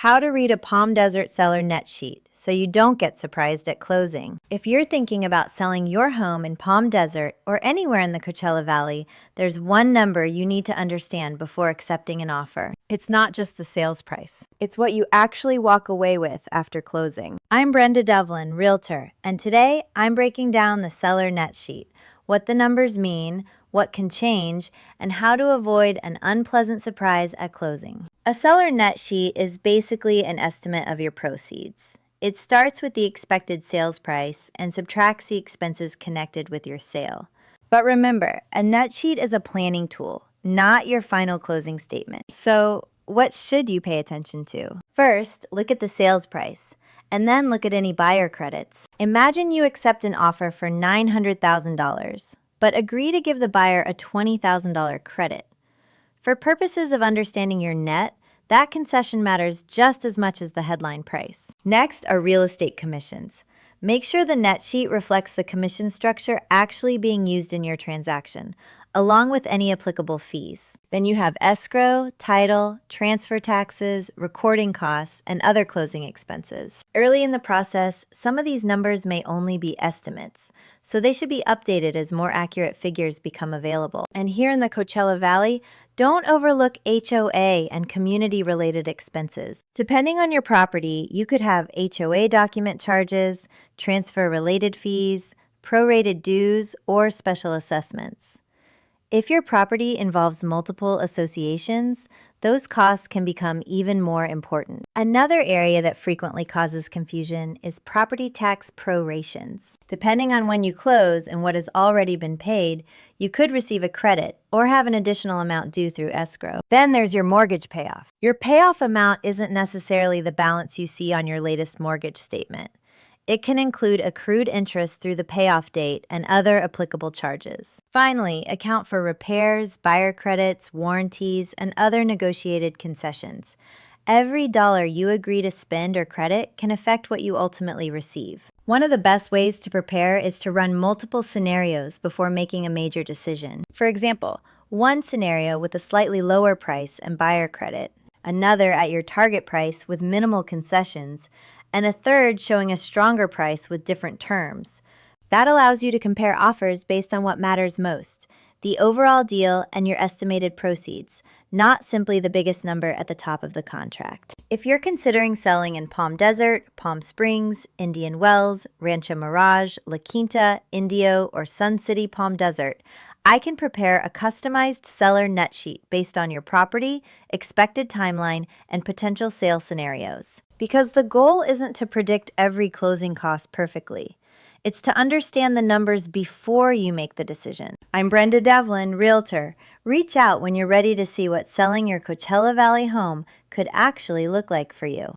How to read a Palm Desert seller net sheet so you don't get surprised at closing. If you're thinking about selling your home in Palm Desert or anywhere in the Coachella Valley, there's one number you need to understand before accepting an offer. It's not just the sales price. It's what you actually walk away with after closing. I'm Brenda Devlin, realtor, and today I'm breaking down the seller net sheet, what the numbers mean, what can change, and how to avoid an unpleasant surprise at closing. A seller net sheet is basically an estimate of your proceeds. It starts with the expected sales price and subtracts the expenses connected with your sale. But remember, a net sheet is a planning tool, not your final closing statement. So, what should you pay attention to? First, look at the sales price, and then look at any buyer credits. Imagine you accept an offer for $900,000, but agree to give the buyer a $20,000 credit. For purposes of understanding your net, that concession matters just as much as the headline price. Next are real estate commissions. Make sure the net sheet reflects the commission structure actually being used in your transaction, along with any applicable fees. Then you have escrow, title, transfer taxes, recording costs, and other closing expenses. Early in the process, some of these numbers may only be estimates, so they should be updated as more accurate figures become available. And here in the Coachella Valley, don't overlook HOA and community-related expenses. Depending on your property, you could have HOA document charges, transfer-related fees, prorated dues, or special assessments. If your property involves multiple associations, those costs can become even more important. Another area that frequently causes confusion is property tax prorations. Depending on when you close and what has already been paid, you could receive a credit or have an additional amount due through escrow. Then there's your mortgage payoff. Your payoff amount isn't necessarily the balance you see on your latest mortgage statement. It can include accrued interest through the payoff date and other applicable charges. Finally, account for repairs, buyer credits, warranties, and other negotiated concessions. Every dollar you agree to spend or credit can affect what you ultimately receive. One of the best ways to prepare is to run multiple scenarios before making a major decision. For example, one scenario with a slightly lower price and buyer credit, another at your target price with minimal concessions, and a third showing a stronger price with different terms. That allows you to compare offers based on what matters most, the overall deal and your estimated proceeds, not simply the biggest number at the top of the contract. If you're considering selling in Palm Desert, Palm Springs, Indian Wells, Rancho Mirage, La Quinta, Indio, or Sun City, Palm Desert, I can prepare a customized seller net sheet based on your property, expected timeline, and potential sale scenarios. Because the goal isn't to predict every closing cost perfectly. It's to understand the numbers before you make the decision. I'm Brenda Devlin, realtor. Reach out when you're ready to see what selling your Coachella Valley home could actually look like for you.